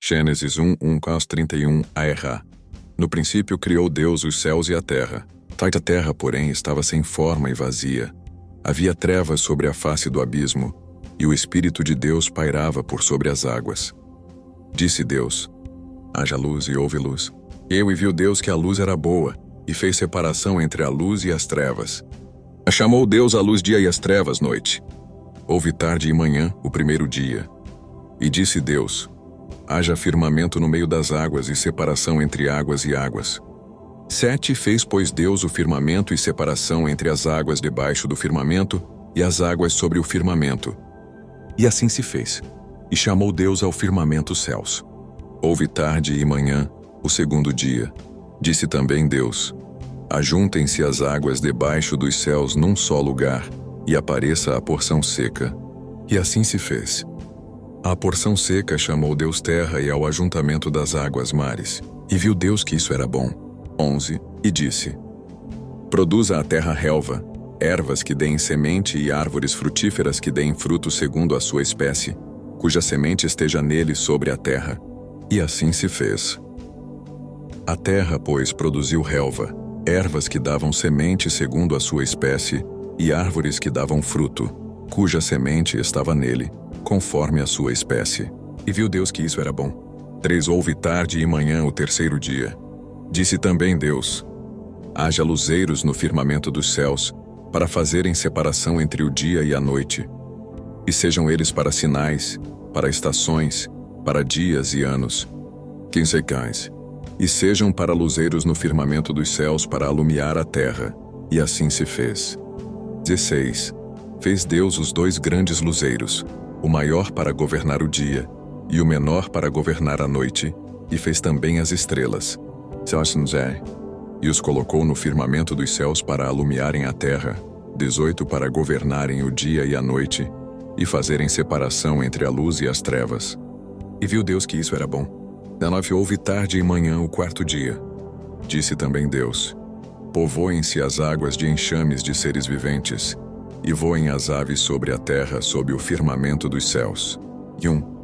Gênesis 1:31 a errar. No princípio criou Deus os céus e a terra. A terra, porém, estava sem forma e vazia. Havia trevas sobre a face do abismo, e o Espírito de Deus pairava por sobre as águas. Disse Deus: haja luz, e houve luz. E viu Deus que a luz era boa, e fez separação entre a luz e as trevas. Chamou Deus a luz dia e as trevas noite. Houve tarde e manhã, o primeiro dia. E disse Deus: haja firmamento no meio das águas e separação entre águas e águas. 7 Fez, pois, Deus o firmamento e separação entre as águas debaixo do firmamento e as águas sobre o firmamento. E assim se fez. E chamou Deus ao firmamento céus. Houve tarde e manhã, o segundo dia. Disse também Deus: ajuntem-se as águas debaixo dos céus num só lugar, e apareça a porção seca. E assim se fez. A porção seca chamou Deus terra, e ao ajuntamento das águas mares. E viu Deus que isso era bom. 11 E disse: produza a terra relva, ervas que deem semente e árvores frutíferas que deem fruto segundo a sua espécie, cuja semente esteja nele sobre a terra. E assim se fez. A terra, pois, produziu relva, ervas que davam semente segundo a sua espécie, e árvores que davam fruto, cuja semente estava nele, conforme a sua espécie. E viu Deus que isso era bom. 3 Houve tarde e manhã o terceiro dia. Disse também Deus: haja luzeiros no firmamento dos céus, para fazerem separação entre o dia e a noite. E sejam eles para sinais, para estações, para dias e anos. 15 E sejam para luzeiros no firmamento dos céus para alumiar a terra. E assim se fez. 16 Fez Deus os 2 grandes luzeiros, o maior para governar o dia, e o menor para governar a noite, e fez também as estrelas. E os colocou no firmamento dos céus para alumiarem a terra. 18 Para governarem o dia e a noite, e fazerem separação entre a luz e as trevas. E viu Deus que isso era bom. 19 Houve tarde e manhã o quarto dia. Disse também Deus: povoem-se as águas de enxames de seres viventes, e voem as aves sobre a terra sob o firmamento dos céus. E 1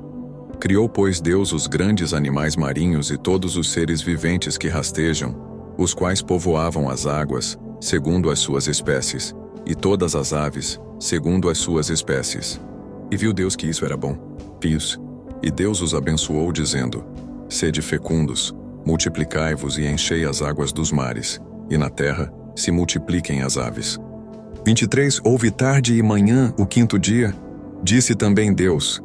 Criou, pois, Deus os grandes animais marinhos e todos os seres viventes que rastejam, os quais povoavam as águas, segundo as suas espécies, e todas as aves, segundo as suas espécies. E viu Deus que isso era bom. E Deus os abençoou, dizendo: sede fecundos, multiplicai-vos e enchei as águas dos mares, e na terra se multipliquem as aves. 23 Houve tarde e manhã o quinto dia. Disse também Deus: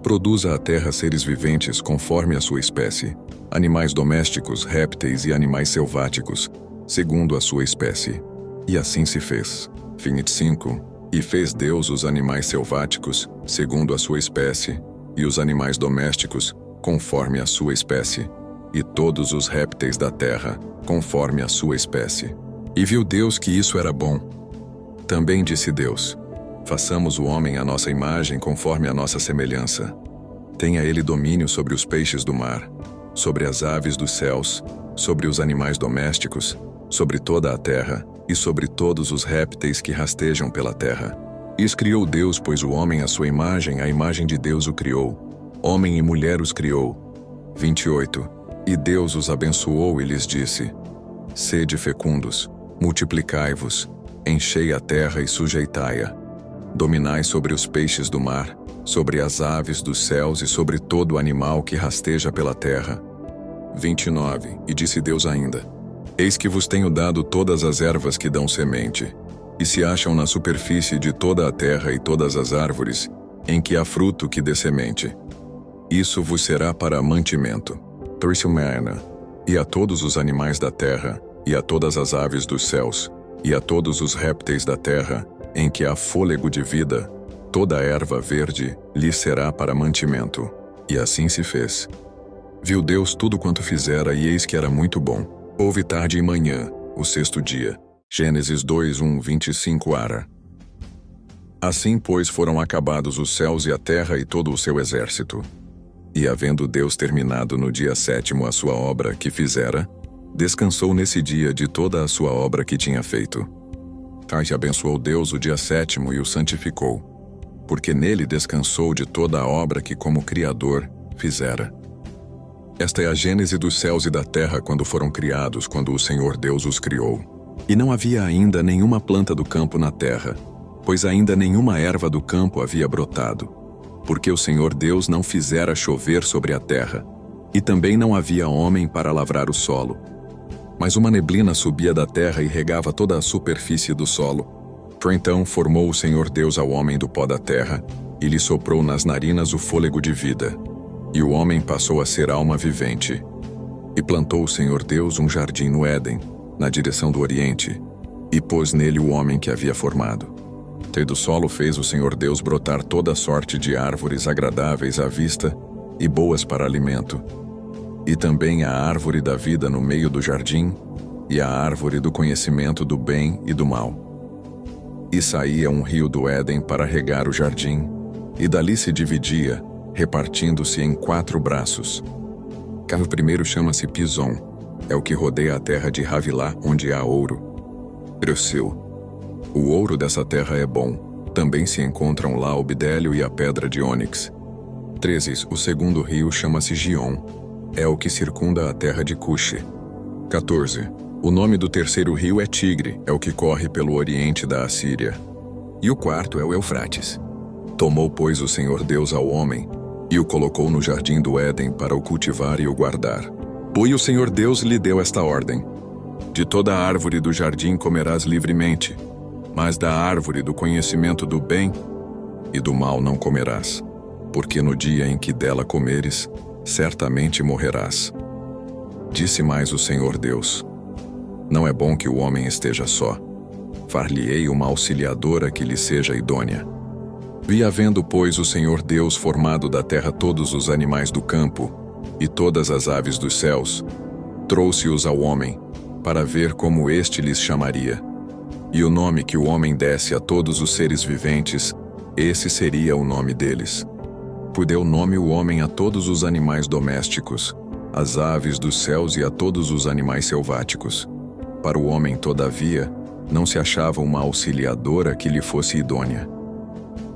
produza a terra seres viventes conforme a sua espécie, animais domésticos, répteis e animais selváticos, segundo a sua espécie. E assim se fez. 25 E fez Deus os animais selváticos, segundo a sua espécie, e os animais domésticos, conforme a sua espécie, e todos os répteis da terra, conforme a sua espécie. E viu Deus que isso era bom. Também disse Deus: façamos o homem à nossa imagem, conforme a nossa semelhança. Tenha ele domínio sobre os peixes do mar, sobre as aves dos céus, sobre os animais domésticos, sobre toda a terra, e sobre todos os répteis que rastejam pela terra. E os criou Deus, pois o homem à sua imagem, a imagem de Deus o criou. Homem e mulher os criou. 28 E Deus os abençoou e lhes disse: sede fecundos, multiplicai-vos, enchei a terra e sujeitai-a. Dominai sobre os peixes do mar, sobre as aves dos céus e sobre todo animal que rasteja pela terra. 29 E disse Deus ainda: eis que vos tenho dado todas as ervas que dão semente, e se acham na superfície de toda a terra e todas as árvores, em que há fruto que dê semente. Isso vos será para mantimento. E a todos os animais da terra, e a todas as aves dos céus, e a todos os répteis da terra, em que há fôlego de vida, toda a erva verde lhe será para mantimento. E assim se fez. Viu Deus tudo quanto fizera, e eis que era muito bom. Houve tarde e manhã, o sexto dia. Gênesis 2:25 Assim, pois, foram acabados os céus e a terra e todo o seu exército. E havendo Deus terminado no dia 7º a sua obra que fizera, descansou nesse dia de toda a sua obra que tinha feito. E abençoou Deus o dia 7º e o santificou, porque nele descansou de toda a obra que como Criador fizera. Esta é a gênese dos céus e da terra quando foram criados, quando o Senhor Deus os criou. E não havia ainda nenhuma planta do campo na terra, pois ainda nenhuma erva do campo havia brotado, porque o Senhor Deus não fizera chover sobre a terra, e também não havia homem para lavrar o solo. Mas uma neblina subia da terra e regava toda a superfície do solo. Então formou o Senhor Deus ao homem do pó da terra, e lhe soprou nas narinas o fôlego de vida. E o homem passou a ser alma vivente. E plantou o Senhor Deus um jardim no Éden, na direção do Oriente, e pôs nele o homem que havia formado. E do solo fez o Senhor Deus brotar toda sorte de árvores agradáveis à vista e boas para alimento, e também a árvore da vida no meio do jardim, e a árvore do conhecimento do bem e do mal. E saía um rio do Éden para regar o jardim, e dali se dividia, repartindo-se em 4 braços. O primeiro chama-se Pison, é o que rodeia a terra de Havilá, onde há ouro. Preseu. O ouro dessa terra é bom, também se encontram lá o bidélio e a pedra de ônix. 13. O segundo rio chama-se Gion, é o que circunda a terra de Cuxi. 14. O nome do terceiro rio é Tigre, é o que corre pelo oriente da Assíria. E o quarto é o Eufrates. Tomou, pois, o Senhor Deus ao homem, e o colocou no jardim do Éden para o cultivar e o guardar. E o Senhor Deus lhe deu esta ordem: de toda a árvore do jardim comerás livremente, mas da árvore do conhecimento do bem e do mal não comerás, porque no dia em que dela comeres, certamente morrerás. Disse mais o Senhor Deus: não é bom que o homem esteja só. Far-lhe-ei uma auxiliadora que lhe seja idônea. E havendo, pois, o Senhor Deus formado da terra todos os animais do campo e todas as aves dos céus, trouxe-os ao homem, para ver como este lhes chamaria. E o nome que o homem desse a todos os seres viventes, esse seria o nome deles. E deu nome o homem a todos os animais domésticos, às aves dos céus e a todos os animais selváticos. Para o homem, todavia, não se achava uma auxiliadora que lhe fosse idônea.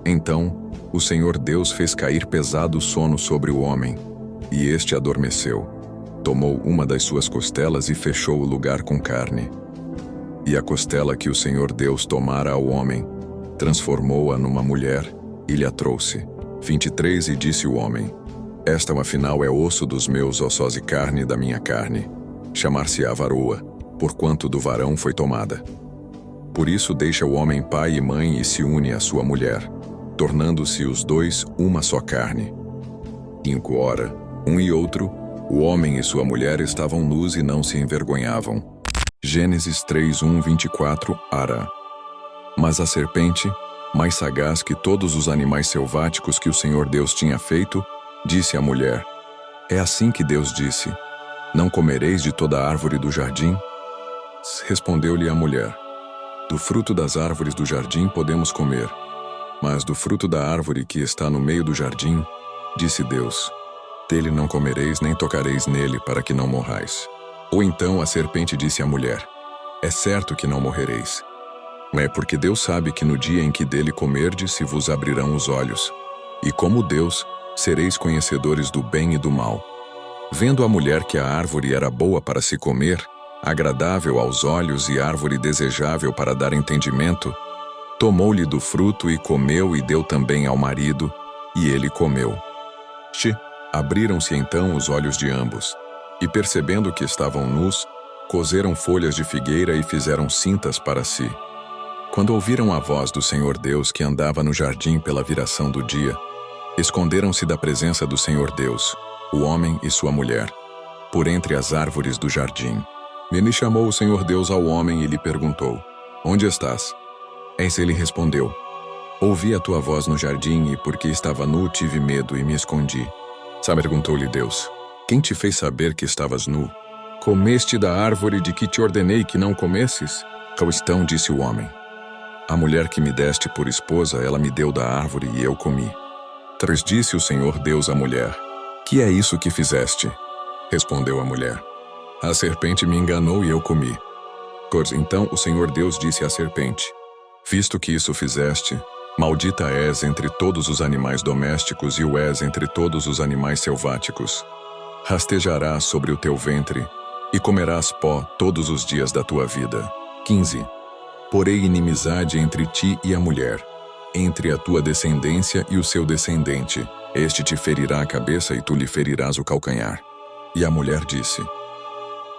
Então, o Senhor Deus fez cair pesado sono sobre o homem, e este adormeceu. Tomou uma das suas costelas e fechou o lugar com carne. E a costela que o Senhor Deus tomara ao homem, transformou-a numa mulher, e lhe a trouxe. 23. E disse o homem: esta, afinal, é osso dos meus ossos e carne da minha carne. Chamar-se-á varoa, porquanto do varão foi tomada. Por isso deixa o homem pai e mãe e se une à sua mulher, tornando-se os dois uma só carne. 5. Ora, um e outro, o homem e sua mulher estavam nus e não se envergonhavam. Gênesis 3:1-24. Ara. Mas a serpente, mais sagaz que todos os animais selváticos que o Senhor Deus tinha feito, disse à mulher: é assim que Deus disse: não comereis de toda a árvore do jardim? Respondeu-lhe a mulher: do fruto das árvores do jardim podemos comer, mas do fruto da árvore que está no meio do jardim, disse Deus: dele não comereis nem tocareis nele, para que não morrais. Ou então a serpente disse à mulher: é certo que não morrereis. É porque Deus sabe que no dia em que dele comerdes se vos abrirão os olhos, e como Deus, sereis conhecedores do bem e do mal. Vendo a mulher que a árvore era boa para se comer, agradável aos olhos e árvore desejável para dar entendimento, tomou-lhe do fruto e comeu e deu também ao marido, e ele comeu. Abriram-se então os olhos de ambos, e percebendo que estavam nus, coseram folhas de figueira e fizeram cintas para si. Quando ouviram a voz do Senhor Deus que andava no jardim pela viração do dia, esconderam-se da presença do Senhor Deus, o homem e sua mulher, por entre as árvores do jardim. E chamou o Senhor Deus ao homem e lhe perguntou: onde estás? Eis ele respondeu: ouvi a tua voz no jardim e porque estava nu tive medo e me escondi. Perguntou-lhe Deus: quem te fez saber que estavas nu? Comeste da árvore de que te ordenei que não comesses? Então disse o homem: a mulher que me deste por esposa, ela me deu da árvore e eu comi. Disse o Senhor Deus à mulher: que é isso que fizeste? Respondeu a mulher: a serpente me enganou e eu comi. Então o Senhor Deus disse à serpente: visto que isso fizeste, maldita és entre todos os animais domésticos e o és entre todos os animais selváticos. Rastejarás sobre o teu ventre, e comerás pó todos os dias da tua vida. 15. Porei inimizade entre ti e a mulher, entre a tua descendência e o seu descendente. Este te ferirá a cabeça e tu lhe ferirás o calcanhar. E a mulher disse: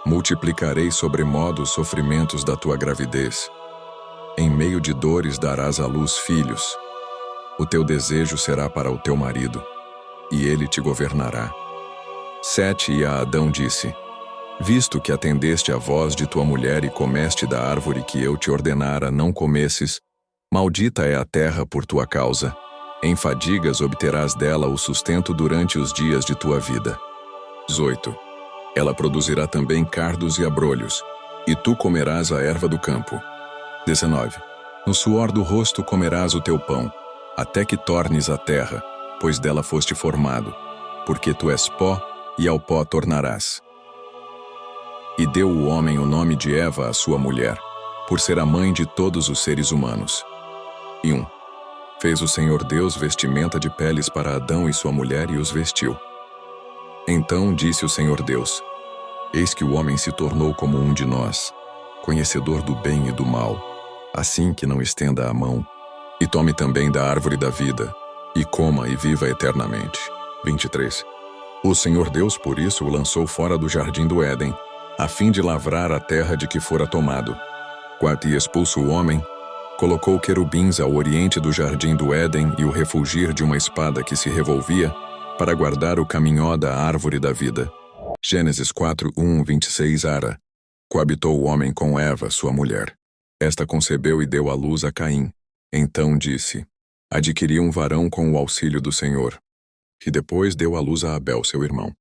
multiplicarei sobremodo os sofrimentos da tua gravidez. Em meio de dores darás à luz filhos. O teu desejo será para o teu marido, e ele te governará. 7. E a Adão disse: visto que atendeste à voz de tua mulher e comeste da árvore que eu te ordenara não comesses, maldita é a terra por tua causa. Em fadigas obterás dela o sustento durante os dias de tua vida. 18. Ela produzirá também cardos e abrolhos, e tu comerás a erva do campo. 19. No suor do rosto comerás o teu pão, até que tornes a terra, pois dela foste formado, porque tu és pó, e ao pó tornarás. E deu o homem o nome de Eva à sua mulher, por ser a mãe de todos os seres humanos. E 1. Fez o Senhor Deus vestimenta de peles para Adão e sua mulher e os vestiu. Então disse o Senhor Deus: eis que o homem se tornou como um de nós, conhecedor do bem e do mal, assim que não estenda a mão, e tome também da árvore da vida, e coma e viva eternamente. 23. O Senhor Deus por isso o lançou fora do jardim do Éden, a fim de lavrar a terra de que fora tomado. 4. E expulso o homem, colocou querubins ao oriente do jardim do Éden e o refulgir de uma espada que se revolvia, para guardar o caminhó da árvore da vida. Gênesis 4, 26. Ara. Coabitou o homem com Eva, sua mulher. Esta concebeu e deu à luz a Caim. Então disse: adquiri um varão com o auxílio do Senhor. E depois deu à luz a Abel, seu irmão.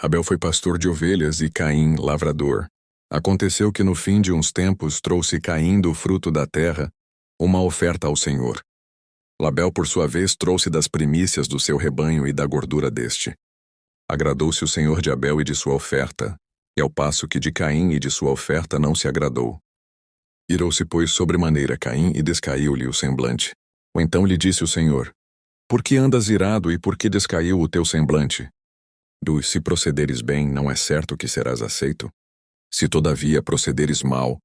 Abel foi pastor de ovelhas e Caim lavrador. Aconteceu que no fim de uns tempos trouxe Caim do fruto da terra uma oferta ao Senhor. Abel, por sua vez, trouxe das primícias do seu rebanho e da gordura deste. Agradou-se o Senhor de Abel e de sua oferta, e ao passo que de Caim e de sua oferta não se agradou. Irou-se, pois, sobremaneira Caim e descaiu-lhe o semblante. Então lhe disse o Senhor: por que andas irado e por que descaiu o teu semblante? Se procederes bem, não é certo que serás aceito? Se todavia procederes mal,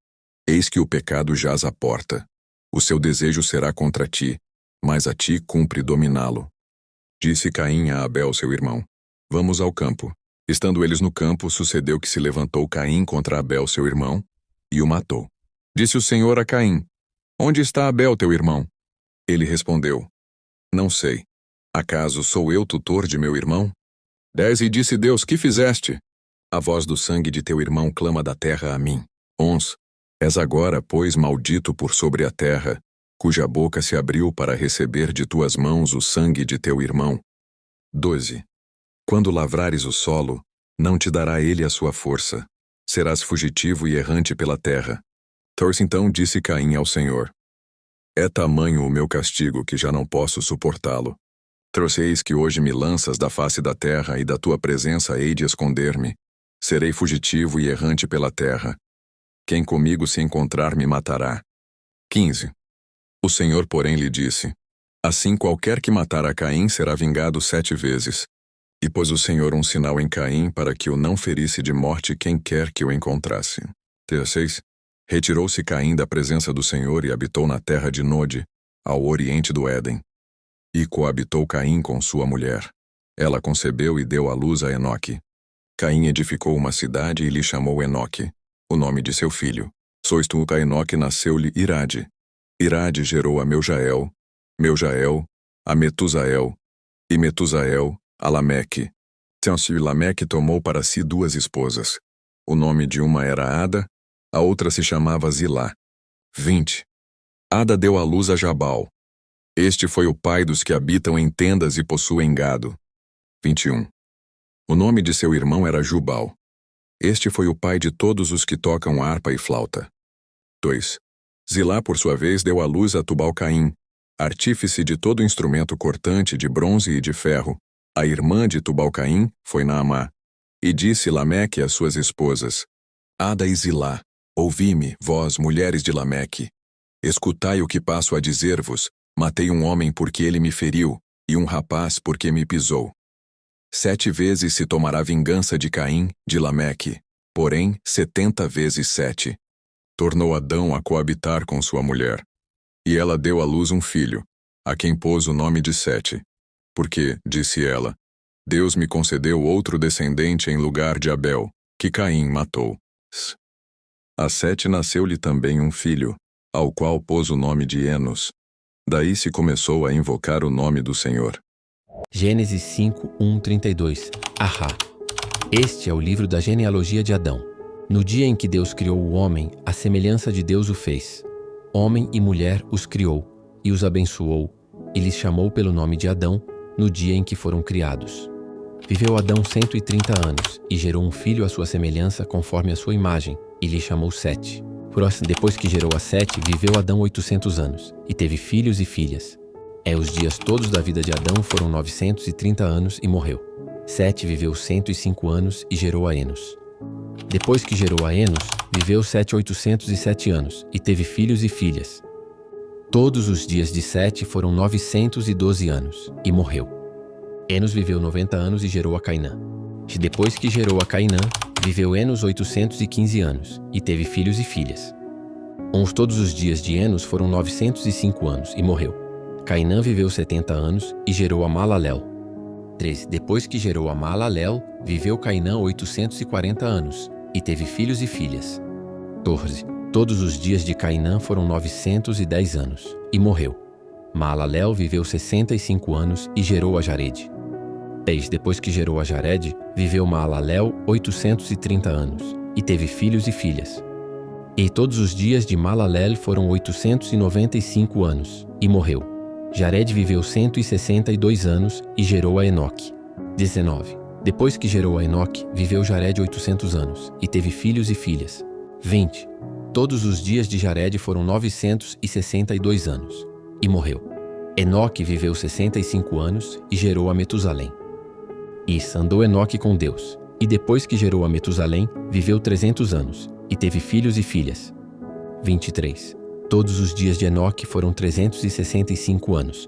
eis que o pecado jaz à porta. O seu desejo será contra ti, mas a ti cumpre dominá-lo. Disse Caim a Abel, seu irmão: vamos ao campo. Estando eles no campo, sucedeu que se levantou Caim contra Abel, seu irmão, e o matou. Disse o Senhor a Caim: onde está Abel, teu irmão? Ele respondeu: não sei. Acaso sou eu tutor de meu irmão? 10. E disse Deus: que fizeste? A voz do sangue de teu irmão clama da terra a mim. 11. És agora, pois, maldito por sobre a terra, cuja boca se abriu para receber de tuas mãos o sangue de teu irmão. 12. Quando lavrares o solo, não te dará ele a sua força. Serás fugitivo e errante pela terra. 14. Então disse Caim ao Senhor: é tamanho o meu castigo que já não posso suportá-lo. Trouxeis que hoje me lanças da face da terra e da tua presença hei de esconder-me. Serei fugitivo e errante pela terra. Quem comigo se encontrar me matará. 15. O Senhor, porém, lhe disse: assim qualquer que matar a Caim será vingado 7 vezes. E pôs o Senhor um sinal em Caim para que o não ferisse de morte quem quer que o encontrasse. 16. Retirou-se Caim da presença do Senhor e habitou na terra de Node, ao oriente do Éden. E coabitou Caim com sua mulher. Ela concebeu e deu à luz a Enoque. Caim edificou uma cidade e lhe chamou Enoque, o nome de seu filho. Sois tu, a Enoque nasceu-lhe Irade. Irade gerou a Meujael, Meujael a Metusael, e Metusael a Lameque. Então-se Lameque tomou para si 2 esposas. O nome de uma era Ada, a outra se chamava Zilá. 20. Ada deu à luz a Jabal. Este foi o pai dos que habitam em tendas e possuem gado. 21. O nome de seu irmão era Jubal. Este foi o pai de todos os que tocam harpa e flauta. 2. Zilá, por sua vez, deu à luz a Tubal-Caim, artífice de todo instrumento cortante de bronze e de ferro. A irmã de Tubal-Caim foi Naamá. E disse Lameque às suas esposas: Ada e Zilá, ouvi-me, vós, mulheres de Lameque. Escutai o que passo a dizer-vos: matei um homem porque ele me feriu, e um rapaz porque me pisou. 7 vezes se tomará vingança de Caim, de Lameque, porém 70 vezes 7. Tornou Adão a coabitar com sua mulher. E ela deu à luz um filho, a quem pôs o nome de Sete. Porque, disse ela, Deus me concedeu outro descendente em lugar de Abel, que Caim matou. A Sete nasceu-lhe também um filho, ao qual pôs o nome de Enos. Daí se começou a invocar o nome do Senhor. Gênesis 5:1-32. Ahá. Este é o livro da genealogia de Adão. No dia em que Deus criou o homem, à semelhança de Deus o fez. Homem e mulher os criou, e os abençoou, e lhes chamou pelo nome de Adão, no dia em que foram criados. Viveu Adão 130 anos, e gerou um filho à sua semelhança, conforme a sua imagem, e lhe chamou Sete. Depois que gerou a Sete, viveu Adão 800 anos, e teve filhos e filhas. Os dias todos da vida de Adão foram 930 anos, e morreu. Sete viveu 105 anos, e gerou a Enos. Depois que gerou a Enos, viveu Sete 807 anos, e teve filhos e filhas. Todos os dias de Sete foram 912 anos, e morreu. Enos viveu 90 anos e gerou a Cainã. Depois que gerou a Cainã, viveu Enos 815 anos, e teve filhos e filhas. Todos os dias de Enos foram 905 anos, e morreu. Cainã viveu 70 anos, e gerou a Malalel. 13. Depois que gerou a Malalel, viveu Cainã 840 anos, e teve filhos e filhas. 14. Todos os dias de Cainã foram 910 anos, e morreu. Malalel viveu 65 anos e gerou a Jared. 6. Depois que gerou a Jared, viveu Malalel 830 anos, e teve filhos e filhas. E todos os dias de Malalel foram 895 anos, e morreu. Jared viveu 162 anos e gerou a Enoque. 19. Depois que gerou a Enoque, viveu Jared 800 anos, e teve filhos e filhas. 20. Todos os dias de Jared foram 962 anos, e morreu. Enoque viveu 65 anos e gerou a Metusalém. Andou Enoque com Deus, e depois que gerou a Metusalém, viveu 300 anos, e teve filhos e filhas. 23. Todos os dias de Enoque foram 365 anos.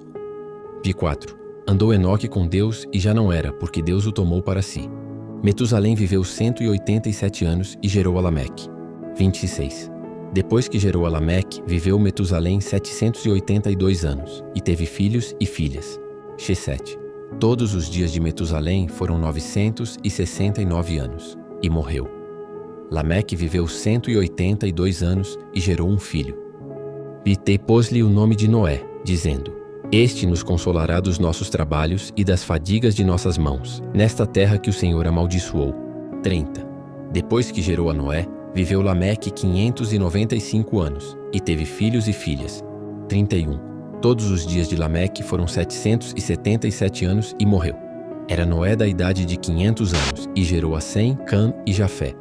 24. Andou Enoque com Deus e já não era, porque Deus o tomou para si. Metusalém viveu 187 anos e gerou a Lameque. 26. Depois que gerou a Lameque, viveu Metusalém 782 anos, e teve filhos e filhas. 7. Todos os dias de Metusalém foram 969 anos, e morreu. Lameque viveu 182 anos e gerou um filho. E pôs-lhe o nome de Noé, dizendo: Este nos consolará dos nossos trabalhos e das fadigas de nossas mãos, nesta terra que o Senhor amaldiçoou. 30. Depois que gerou a Noé, viveu Lameque 595 anos, e teve filhos e filhas. 31. Todos os dias de Lameque foram 777 anos e morreu. Era Noé da idade de 500 anos, e gerou a Sem, Cã e Jafé.